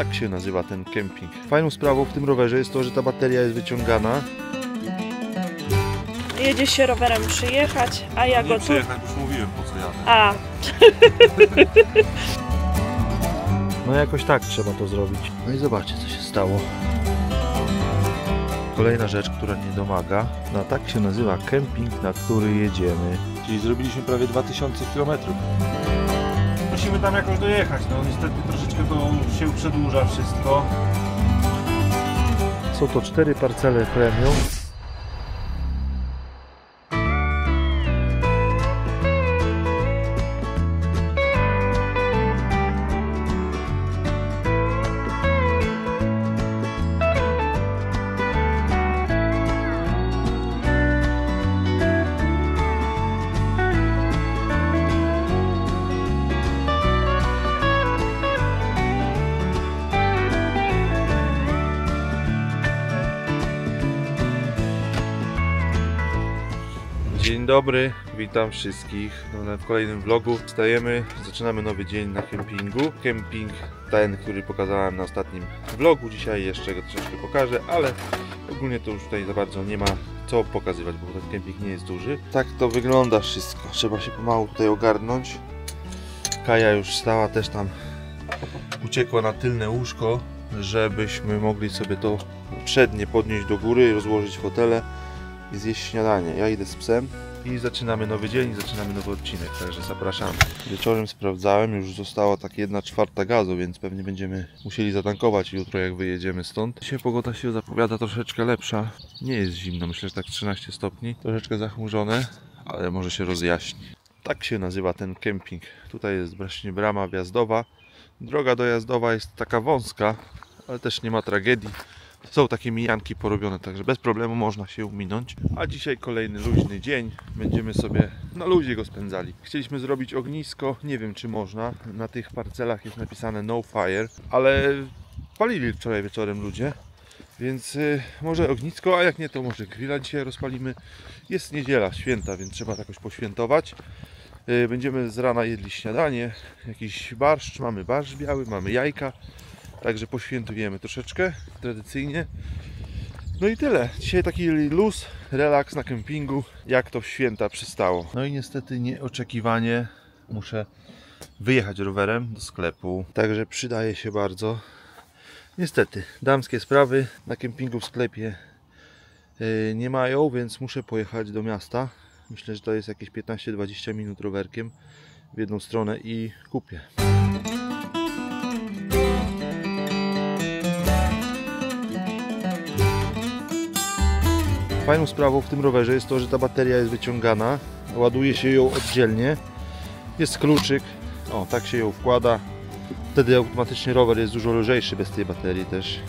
Tak się nazywa ten kemping. Fajną sprawą w tym rowerze jest to, że ta bateria jest wyciągana. Jedzie się rowerem przyjechać, a ja go tu... przyjechać, już mówiłem, po co jadę. A. No jakoś tak trzeba to zrobić. No i zobaczcie, co się stało. Kolejna rzecz, która nie domaga. No tak się nazywa kemping, na który jedziemy. Czyli zrobiliśmy prawie 2000 km. Musimy tam jakoś dojechać. No niestety troszeczkę to się przedłuża wszystko. Są to 4 parcele premium. Dzień dobry, witam wszystkich w kolejnym vlogu. Wstajemy, zaczynamy nowy dzień na kempingu. Kemping ten, który pokazałem na ostatnim vlogu. Dzisiaj jeszcze go troszeczkę pokażę, ale ogólnie to już tutaj za bardzo nie ma co pokazywać, bo ten kemping nie jest duży. Tak to wygląda wszystko. Trzeba się pomału tutaj ogarnąć. Kaja już stała, też tam uciekła na tylne łóżko, żebyśmy mogli sobie to przednie podnieść do góry, rozłożyć fotele i zjeść śniadanie. Ja idę z psem i zaczynamy nowy dzień, zaczynamy nowy odcinek, także zapraszamy. Wieczorem sprawdzałem, już została tak 1/4 gazu, więc pewnie będziemy musieli zatankować jutro, jak wyjedziemy stąd. Dzisiaj pogoda się zapowiada troszeczkę lepsza. Nie jest zimno, myślę, że tak 13 stopni. Troszeczkę zachmurzone, ale może się rozjaśni. Tak się nazywa ten kemping. Tutaj jest właśnie brama wjazdowa. Droga dojazdowa jest taka wąska, ale też nie ma tragedii. Są takie mijanki porobione, także bez problemu można się minąć. A dzisiaj kolejny luźny dzień. Będziemy sobie na luzie go spędzali. Chcieliśmy zrobić ognisko, nie wiem czy można. Na tych parcelach jest napisane no fire, ale palili wczoraj wieczorem ludzie. Więc może ognisko, a jak nie to może grilla dzisiaj rozpalimy. Jest niedziela, święta, więc trzeba jakoś poświętować. Będziemy z rana jedli śniadanie, jakiś barszcz, mamy barszcz biały, mamy jajka. Także poświętujemy troszeczkę, tradycyjnie. No i tyle. Dzisiaj taki luz, relaks na kempingu, jak to w święta przystało. No i niestety nieoczekiwanie muszę wyjechać rowerem do sklepu. Także przydaje się bardzo. Niestety, damskie sprawy na kempingu w sklepie nie mają, więc muszę pojechać do miasta. Myślę, że to jest jakieś 15-20 minut rowerkiem w jedną stronę i kupię. Fajną sprawą w tym rowerze jest to, że ta bateria jest wyciągana, ładuje się ją oddzielnie, jest kluczyk, o tak się ją wkłada, wtedy automatycznie rower jest dużo lżejszy bez tej baterii też,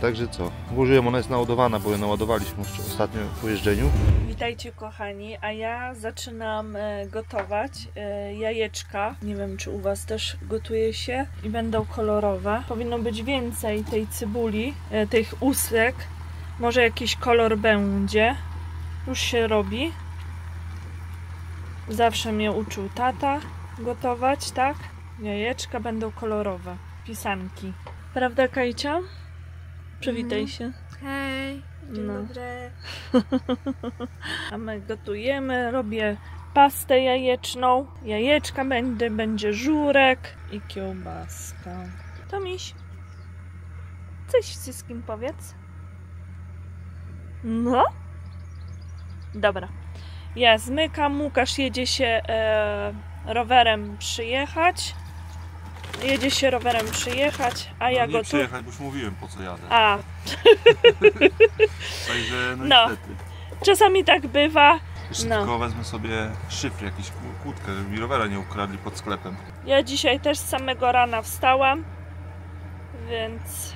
także co, włożyłem, ona jest naładowana, bo ją naładowaliśmy ostatnio po jeżdżeniu. Witajcie kochani, a ja zaczynam gotować jajeczka, nie wiem czy u Was też gotuje się i będą kolorowe, powinno być więcej tej cybuli, tych usek. Może jakiś kolor będzie. Już się robi. Zawsze mnie uczył tata gotować, tak? Jajeczka będą kolorowe. Pisanki. Prawda, Kajcia? Przywitaj się. Hej, dzień No. dobry. A my gotujemy. Robię pastę jajeczną. Jajeczka będzie żurek i kiełbaska. Tomiś, coś wszystkim powiedz. No. Dobra. Ja zmykam. Łukasz jedzie się rowerem przyjechać. A ja go tu... przyjechać, bo już mówiłem, po co jadę. A. Także no No. niestety. Czasami tak bywa. Jeszcze No. tylko wezmę sobie szyfr, jakiś kłódkę, żeby mi rowera nie ukradli pod sklepem. Ja dzisiaj też z samego rana wstałam. Więc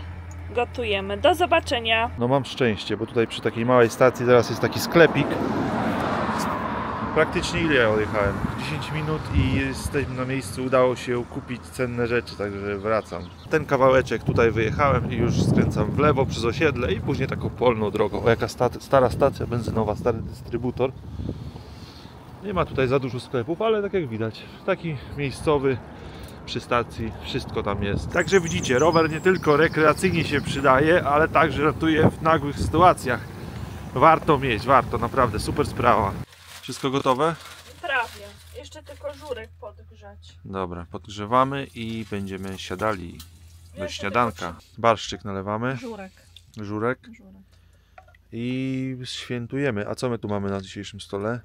gotujemy. Do zobaczenia. No mam szczęście, bo tutaj przy takiej małej stacji zaraz jest taki sklepik. Praktycznie ile ja odjechałem? 10 minut i jesteśmy na miejscu, udało się kupić cenne rzeczy, także wracam. Ten kawałeczek tutaj wyjechałem i już skręcam w lewo przez osiedle i później taką polną drogą. O, jaka stara stacja benzynowa, stary dystrybutor. Nie ma tutaj za dużo sklepów, ale tak jak widać, taki miejscowy, przy stacji, wszystko tam jest. Także widzicie, rower nie tylko rekreacyjnie się przydaje, ale także ratuje w nagłych sytuacjach. Warto mieć, warto, naprawdę, super sprawa. Wszystko gotowe? Prawie. Jeszcze tylko żurek podgrzać. Dobra, podgrzewamy i będziemy siadali do Jeszcze śniadanka. Barszczyk nalewamy, tylko żurek. żurek Żurek. i świętujemy. A co my tu mamy na dzisiejszym stole?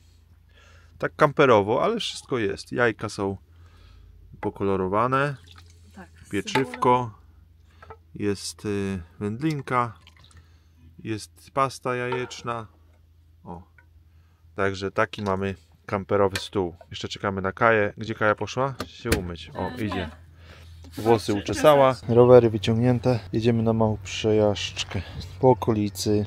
Tak kamperowo, ale wszystko jest. Jajka są pokolorowane, Tak. pieczywko, jest wędlinka, jest pasta jajeczna. O, także taki mamy kamperowy stół. Jeszcze czekamy na Kaję. Gdzie Kaja poszła? Się umyć. O, Nie. idzie. Włosy uczesała, rowery wyciągnięte. Jedziemy na małą przejażdżkę po okolicy.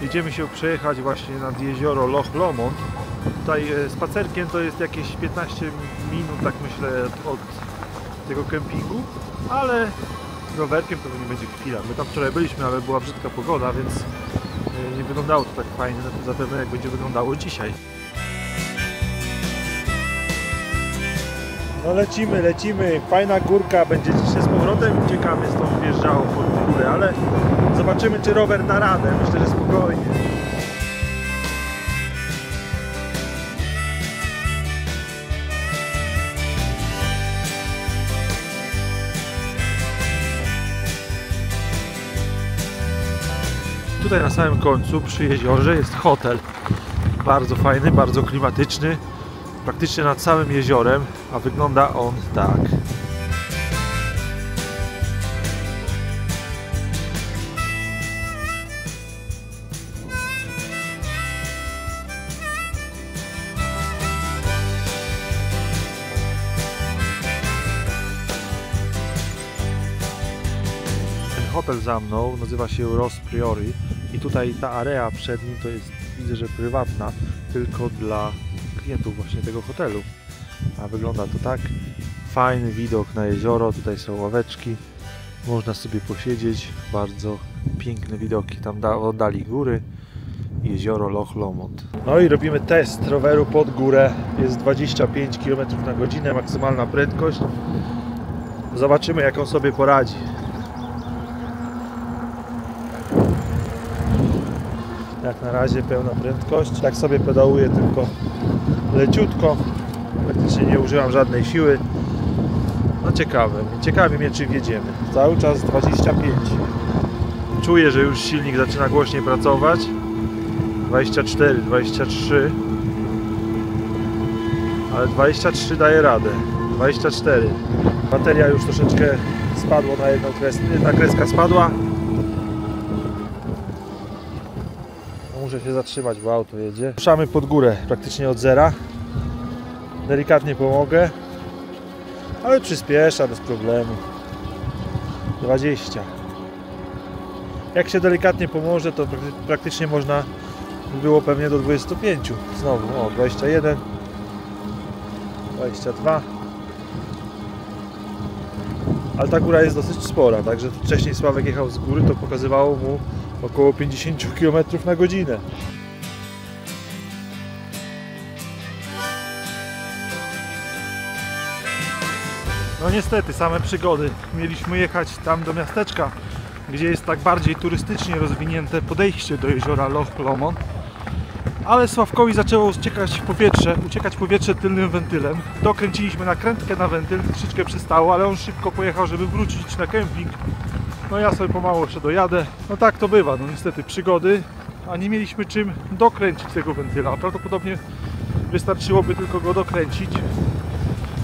Jedziemy się przejechać właśnie nad jezioro Loch Lomond. Tutaj spacerkiem to jest jakieś 15 minut, tak myślę, od tego kempingu, ale rowerkiem to nie będzie chwila. My tam wczoraj byliśmy, ale była brzydka pogoda, więc nie wyglądało to tak fajnie, zapewne jak będzie wyglądało dzisiaj. No lecimy, fajna górka, będzie dzisiaj z powrotem, uciekamy, stąd wjeżdżało pod górę, ale zobaczymy, czy rower da radę, myślę, że spokojnie. Tutaj na samym końcu, przy jeziorze, jest hotel. Bardzo fajny, bardzo klimatyczny. Praktycznie nad całym jeziorem, a wygląda on tak. Ten hotel za mną nazywa się Ross Priory i tutaj ta area przed nim to jest, widzę, że prywatna, tylko dla klientów właśnie tego hotelu. A wygląda to tak. Fajny widok na jezioro, tutaj są ławeczki, można sobie posiedzieć, bardzo piękne widoki, tam oddali góry, jezioro Loch Lomond. No i robimy test roweru pod górę, jest 25 km na godzinę, maksymalna prędkość. Zobaczymy, jak on sobie poradzi. Jak na razie pełna prędkość, tak sobie pedałuję tylko leciutko, praktycznie nie używam żadnej siły. No ciekawe mnie, czy wjedziemy. Cały czas 25. Czuję, że już silnik zaczyna głośniej pracować. 24, 23, ale 23 daje radę. 24. Bateria już troszeczkę spadła na jedną kreskę, jedna kreska spadła. Muszę się zatrzymać, bo auto jedzie. Ruszamy pod górę praktycznie od zera. Delikatnie pomogę, ale przyspiesza bez problemu. 20. Jak się delikatnie pomoże, to praktycznie można by było pewnie do 25. Znowu, o, 21, 22. Ale ta góra jest dosyć spora, także wcześniej Sławek jechał z góry, to pokazywało mu około 50 km na godzinę. No niestety, same przygody. Mieliśmy jechać tam do miasteczka, gdzie jest tak bardziej turystycznie rozwinięte podejście do jeziora Loch Lomond. Ale Sławkowi zaczęło uciekać powietrze tylnym wentylem. Dokręciliśmy nakrętkę na wentyl, troszeczkę przystało, ale on szybko pojechał, żeby wrócić na kemping. No ja sobie pomału jeszcze dojadę. No tak to bywa, no niestety przygody, a nie mieliśmy czym dokręcić tego wentyla. Prawdopodobnie wystarczyłoby tylko go dokręcić.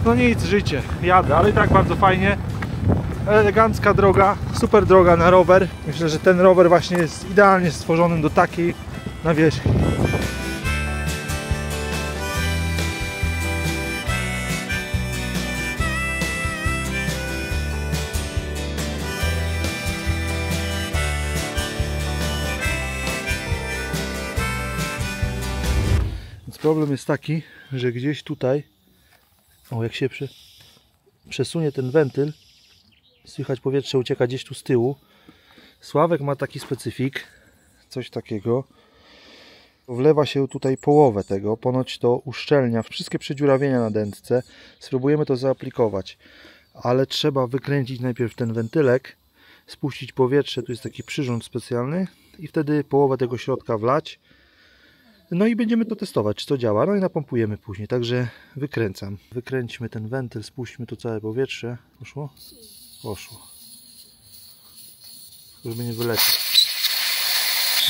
No nic, życie, jadę, ale i tak bardzo fajnie. Elegancka droga, super droga na rower. Myślę, że ten rower właśnie jest idealnie stworzony do takiej nawierzchni. problem jest taki, że gdzieś tutaj, o jak się przesunie ten wentyl, słychać powietrze ucieka gdzieś tu z tyłu. Sławek ma taki specyfik, coś takiego. Wlewa się tutaj połowę tego, ponoć to uszczelnia wszystkie przedziurawienia na dętce. Spróbujemy to zaaplikować, ale trzeba wykręcić najpierw ten wentylek, spuścić powietrze, tu jest taki przyrząd specjalny i wtedy połowę tego środka wlać. No i będziemy to testować, czy to działa, no i napompujemy później, także wykręcam. Wykręćmy ten wentyl, spuśćmy tu całe powietrze. Poszło? Poszło. Żeby nie wylecieć.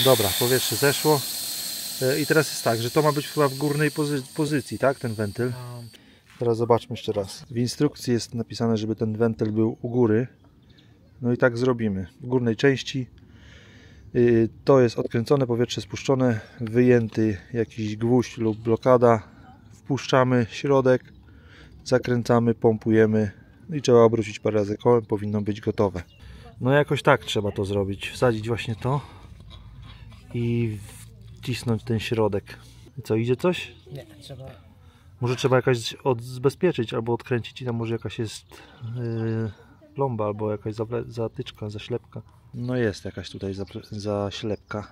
Dobra, powietrze zeszło. I teraz jest tak, że to ma być chyba w górnej pozycji, tak, ten wentyl. Teraz zobaczmy jeszcze raz. W instrukcji jest napisane, żeby ten wentyl był u góry. No i tak zrobimy. W górnej części to jest odkręcone, powietrze spuszczone, wyjęty jakiś gwóźdź lub blokada. Wpuszczamy środek, zakręcamy, pompujemy i trzeba obrócić parę razy kołem, powinno być gotowe. No jakoś tak trzeba to zrobić. Wsadzić właśnie to i wcisnąć ten środek. I co, idzie coś? Nie, trzeba. Może trzeba jakoś odbezpieczyć albo odkręcić i tam może jakaś jest plomba albo jakaś zatyczka, zaślepka. No jest jakaś tutaj zaślepka.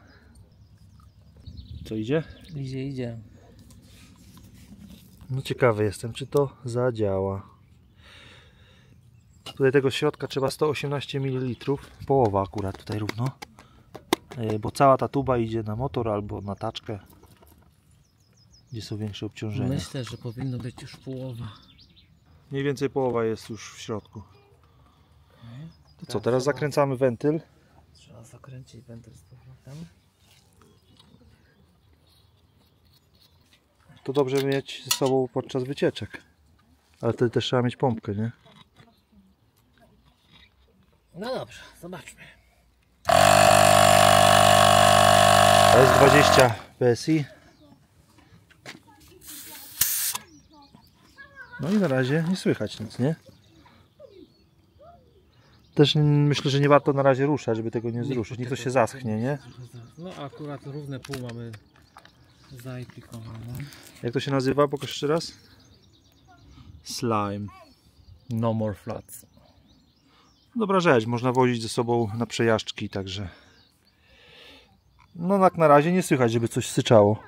Co idzie? Idzie. No ciekawy jestem, czy to zadziała. Tutaj tego środka trzeba 118 ml, połowa akurat tutaj równo, bo cała ta tuba idzie na motor albo na taczkę, gdzie są większe obciążenia. Myślę, że powinno być już połowa. Mniej więcej połowa jest już w środku. To co, teraz zakręcamy wentyl. Trzeba zakręcić wentyl z powrotem. To dobrze mieć ze sobą podczas wycieczek. Ale wtedy też trzeba mieć pompkę, nie? No dobrze, zobaczmy. To jest 20 PSI. No i na razie nie słychać nic, nie? Też myślę, że nie warto na razie ruszać, żeby tego nie zruszyć. Niech to się zaschnie, nie? No akurat równe pół mamy zaaplikowane. Jak to się nazywa? Pokaż jeszcze raz. Slime. No more flats. Dobra rzecz, można wozić ze sobą na przejażdżki, także no tak na razie nie słychać, żeby coś syczało.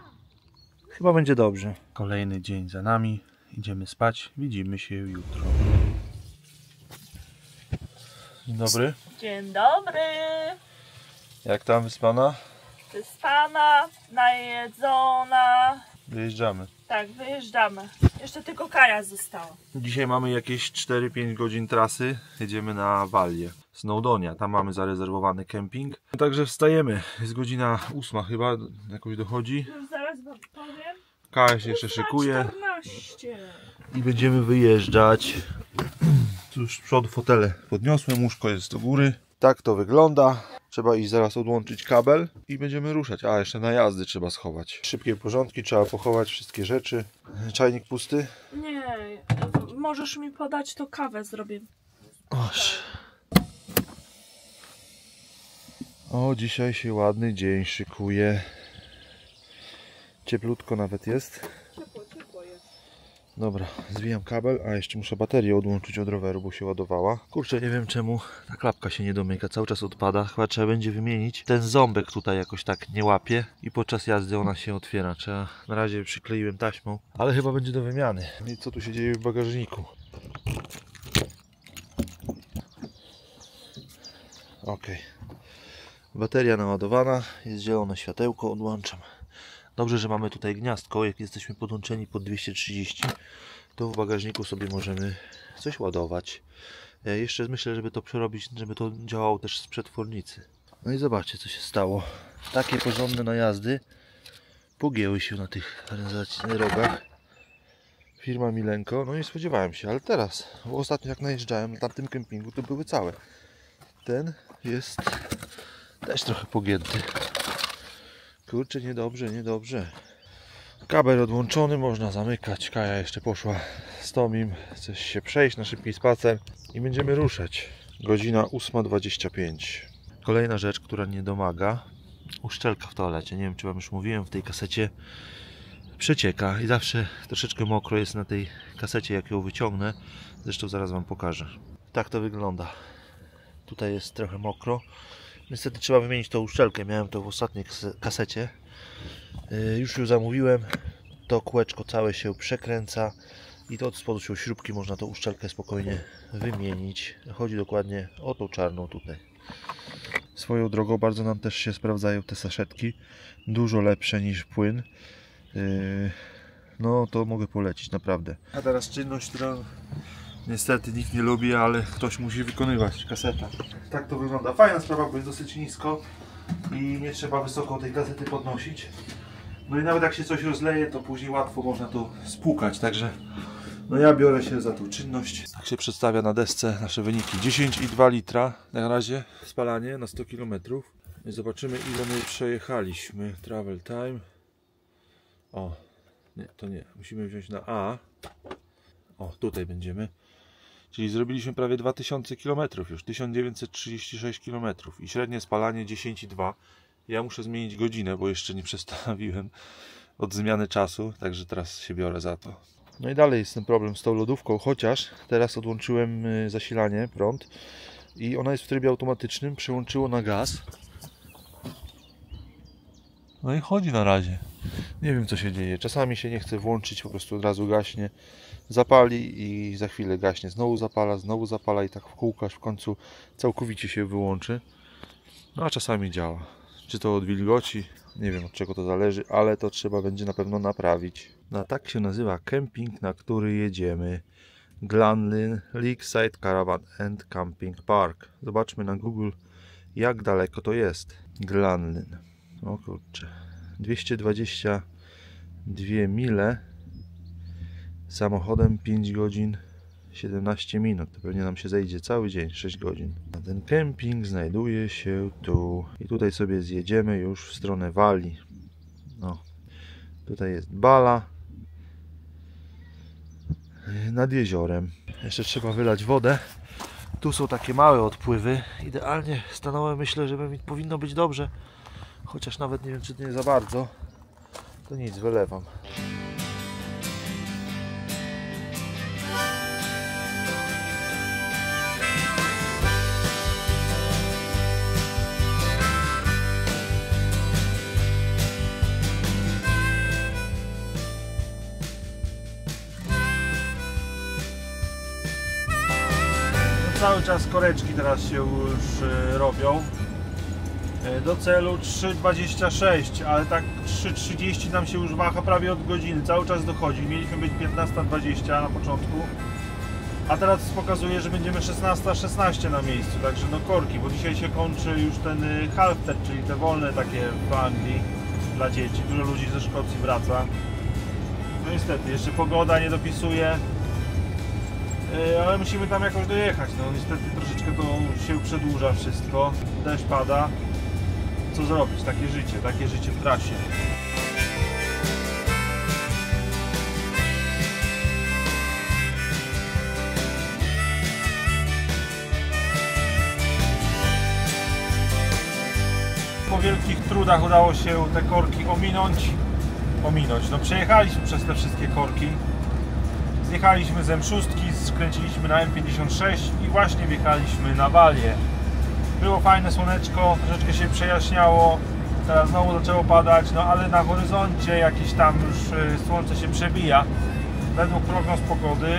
Chyba będzie dobrze. Kolejny dzień za nami, idziemy spać, widzimy się jutro. Dzień dobry. Dzień dobry. Jak tam wyspana? Wyspana, najedzona. Wyjeżdżamy. Tak, wyjeżdżamy. Jeszcze tylko Kaja została. Dzisiaj mamy jakieś 4-5 godzin trasy. Jedziemy na Wallię, Snowdonia. Tam mamy zarezerwowany kemping. Także wstajemy. Jest godzina 8 chyba, jakoś dochodzi. Już zaraz wam powiem. Kaja się jeszcze szykuje. 14. I będziemy wyjeżdżać. Tu już z przodu fotele podniosłem, łóżko jest do góry. Tak to wygląda. Trzeba iść zaraz odłączyć kabel i będziemy ruszać. A, jeszcze najazdy trzeba schować. Szybkie porządki, trzeba pochować wszystkie rzeczy. Czajnik pusty? Nie, możesz mi podać, to kawę zrobię. O, dzisiaj się ładny dzień szykuje. Cieplutko nawet jest. Ciepło jest. Dobra, zwijam kabel, a jeszcze muszę baterię odłączyć od roweru, bo się ładowała. Kurczę, nie wiem czemu ta klapka się nie domyka, cały czas odpada. Chyba trzeba będzie wymienić. Ten ząbek tutaj jakoś tak nie łapie i podczas jazdy ona się otwiera. Trzeba, na razie przykleiłem taśmą, ale chyba będzie do wymiany. I co tu się dzieje w bagażniku? Ok. Bateria naładowana, jest zielone światełko, odłączam. Dobrze, że mamy tutaj gniazdko, jak jesteśmy podłączeni pod 230, to w bagażniku sobie możemy coś ładować. Jeszcze myślę, żeby to przerobić, żeby to działało też z przetwornicy. No i zobaczcie, co się stało. Takie porządne najazdy pogięły się na tych rogach. Firma Milenko, no nie spodziewałem się, ale teraz, bo ostatnio jak najeżdżałem na tamtym kempingu, to były całe. Ten jest też trochę pogięty. Kurczę, niedobrze, niedobrze. Kabel odłączony, można zamykać. Kaja jeszcze poszła z Tomim. Chce się przejść na szybki spacer i będziemy ruszać. Godzina 8:25. Kolejna rzecz, która nie domaga. Uszczelka w toalecie. Nie wiem, czy wam już mówiłem, w tej kasecie przecieka i zawsze troszeczkę mokro jest na tej kasecie, jak ją wyciągnę. Zresztą zaraz Wam pokażę. Tak to wygląda. Tutaj jest trochę mokro. Niestety trzeba wymienić tą uszczelkę. Miałem to w ostatniej kasecie. Już ją zamówiłem. To kółeczko całe się przekręca i to od spodu są śrubki. Można tą uszczelkę spokojnie wymienić. Chodzi dokładnie o tą czarną tutaj. Swoją drogą bardzo nam też się sprawdzają te saszetki. Dużo lepsze niż płyn. No to mogę polecić, naprawdę. A teraz czynność, którą niestety nikt nie lubi, ale ktoś musi wykonywać. Kaseta. Tak to wygląda. Fajna sprawa, bo jest dosyć nisko i nie trzeba wysoko tej kasety podnosić. No i nawet jak się coś rozleje, to później łatwo można to spłukać. Także no ja biorę się za tą czynność. Tak się przedstawia na desce nasze wyniki. 10,2 litra na razie spalanie na 100 km. I zobaczymy, ile my przejechaliśmy. Travel time. O, nie, to nie. Musimy wziąć na A. O, tutaj będziemy. Czyli zrobiliśmy prawie 2000 km już. 1936 km. I średnie spalanie 10,2. Ja muszę zmienić godzinę, bo jeszcze nie przestawiłem od zmiany czasu. Także teraz się biorę za to. No i dalej jest ten problem z tą lodówką. Chociaż teraz odłączyłem zasilanie, prąd. I ona jest w trybie automatycznym. Przełączyło na gaz. No i chodzi na razie. Nie wiem, co się dzieje. Czasami się nie chce włączyć, po prostu od razu gaśnie. Zapali i za chwilę gaśnie. Znowu zapala i tak w kółko, aż w końcu całkowicie się wyłączy. No a czasami działa. Czy to od wilgoci? Nie wiem, od czego to zależy, ale to trzeba będzie na pewno naprawić. No tak się nazywa kemping, na który jedziemy. Glanlyn Lakeside Caravan and Camping Park. Zobaczmy na Google, jak daleko to jest. Glanlyn. O kurczę. 222 mile. Samochodem 5 godzin 17 minut. To pewnie nam się zejdzie cały dzień, 6 godzin. A ten kemping znajduje się tu. I tutaj sobie zjedziemy już w stronę Walii. No. Tutaj jest Bala. Nad jeziorem. Jeszcze trzeba wylać wodę. Tu są takie małe odpływy. Idealnie stanąłem. Myślę, że powinno być dobrze. Chociaż nawet nie wiem, czy to nie za bardzo. To nic, wylewam. Cały czas koreczki teraz się już robią. Do celu 3,26, ale tak 3,30 nam się już waha prawie od godziny. Cały czas dochodzi. Mieliśmy być 15:20 na początku, a teraz pokazuje, że będziemy 16:16 na miejscu. Także no korki, bo dzisiaj się kończy już ten half-term, czyli te wolne takie w Anglii dla dzieci. Dużo ludzi ze Szkocji wraca. No niestety, jeszcze pogoda nie dopisuje. Ale musimy tam jakoś dojechać. No niestety troszeczkę to się przedłuża wszystko. Deszcz pada. Co zrobić? Takie życie w trasie. Po wielkich trudach udało się te korki ominąć. No przejechaliśmy przez te wszystkie korki. Zjechaliśmy z M6, skręciliśmy na M56 i właśnie wjechaliśmy na Walię. Było fajne słoneczko, troszeczkę się przejaśniało, teraz znowu zaczęło padać, no ale na horyzoncie jakieś tam już słońce się przebija. Według prognoz pogody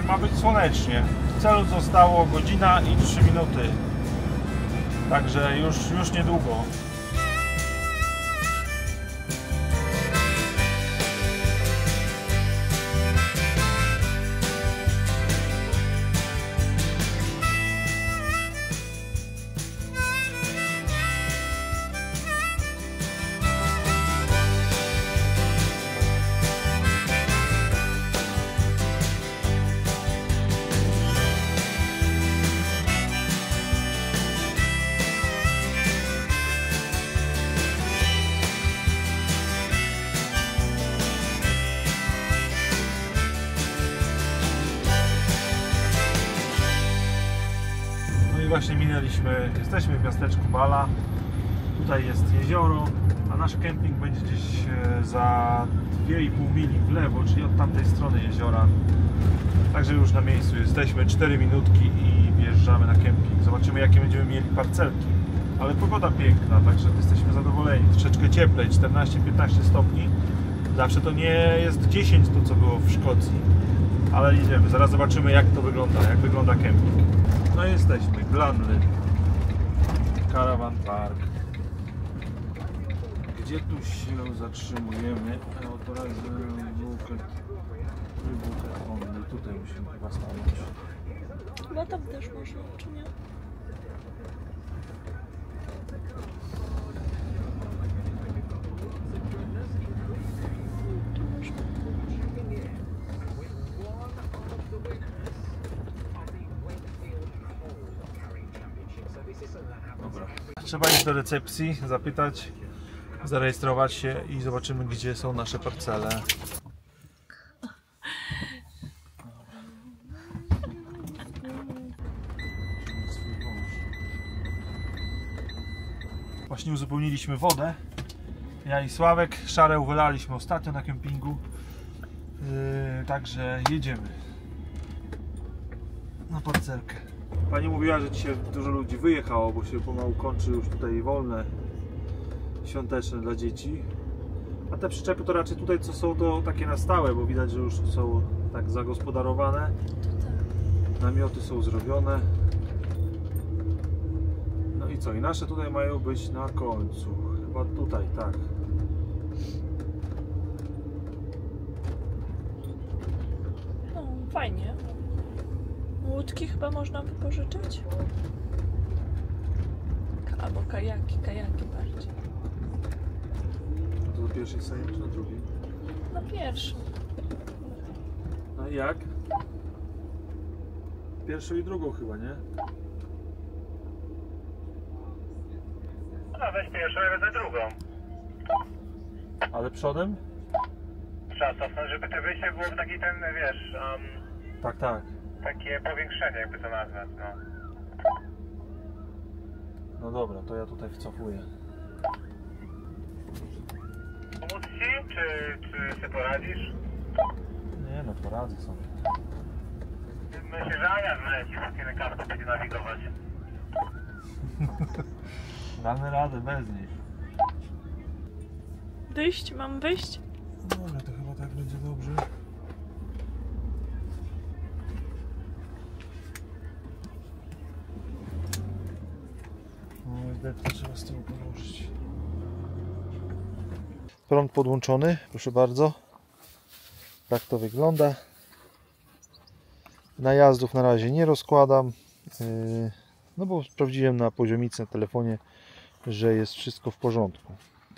ma być słonecznie. W celu zostało godzina i 3 minuty. Także już niedługo. Właśnie minęliśmy, jesteśmy w miasteczku Bala. Tutaj jest jezioro, a nasz kemping będzie gdzieś za 2,5 mili w lewo, czyli od tamtej strony jeziora. Także już na miejscu jesteśmy, 4 minutki i wjeżdżamy na kemping. Zobaczymy, jakie będziemy mieli parcelki. Ale pogoda piękna, także jesteśmy zadowoleni. Troszeczkę cieplej, 14-15 stopni. Zawsze to nie jest 10, to co było w Szkocji. Ale idziemy, zaraz zobaczymy, jak to wygląda, jak wygląda kemping. No i jesteśmy, Glanley Caravan Park. Gdzie tu się zatrzymujemy? Tutaj musimy chyba stanąć. Chyba tam też można, czy nie? Dobra. Trzeba iść do recepcji, zapytać, zarejestrować się i zobaczymy, gdzie są nasze parcele. Właśnie uzupełniliśmy wodę. Ja i Sławek szarę wylaliśmy ostatnio na kempingu. Także jedziemy na parcelkę. Pani mówiła, że dzisiaj dużo ludzi wyjechało, bo się pomału kończy już tutaj wolne świąteczne dla dzieci. A te przyczepy to raczej tutaj co są, to takie na stałe, bo widać, że już są tak zagospodarowane. Namioty są zrobione. No i co? I nasze tutaj mają być na końcu. Chyba tutaj, tak. No, fajnie. Łódki chyba można wypożyczyć? Albo kajaki bardziej. To do pierwszej sali czy na drugiej? Na pierwszym. No i jak? Pierwszą i drugą chyba, nie? No weź pierwszą, ja wezmę drugą. Ale przodem? Trzeba cofnąć, żeby to wyjście było w taki ten, wiesz, Tak, tak. takie powiększenie, jakby to nazwać, no. No dobra, to ja tutaj wcofuję. Pomóc ci, czy sobie poradzisz? Nie no, poradzę sobie. Myślę, że Ania znajdzie ci wszystkie karty, będzie nawigować. Damy radę bez niej. Wyjść? Mam wyjść? Dobra, to chyba tak będzie dobrze. No i trzeba z tym położyć. Prąd podłączony, proszę bardzo. Tak to wygląda. Najazdów na razie nie rozkładam. No bo sprawdziłem na poziomicy na telefonie, że jest wszystko w porządku.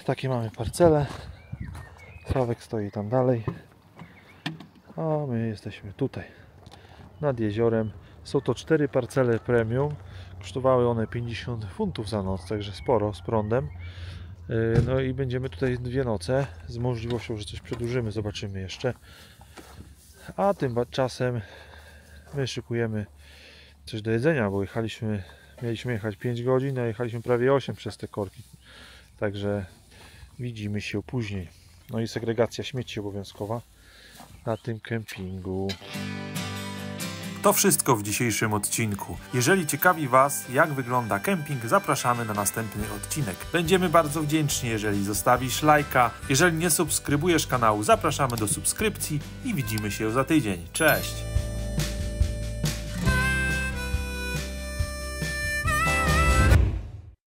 Takie mamy parcele. Sławek stoi tam dalej. A my jesteśmy tutaj nad jeziorem. Są to 4 parcele premium. Kosztowały one 50 funtów za noc, także sporo z prądem. No i będziemy tutaj 2 noce z możliwością, że coś przedłużymy, zobaczymy jeszcze. A tymczasem my szykujemy coś do jedzenia, bo mieliśmy jechać 5 godzin, a jechaliśmy prawie 8 przez te korki. Także widzimy się później. No i segregacja śmieci obowiązkowa na tym kempingu. To wszystko w dzisiejszym odcinku. Jeżeli ciekawi Was, jak wygląda kemping, zapraszamy na następny odcinek. Będziemy bardzo wdzięczni, jeżeli zostawisz lajka. Jeżeli nie subskrybujesz kanału, zapraszamy do subskrypcji i widzimy się za tydzień. Cześć!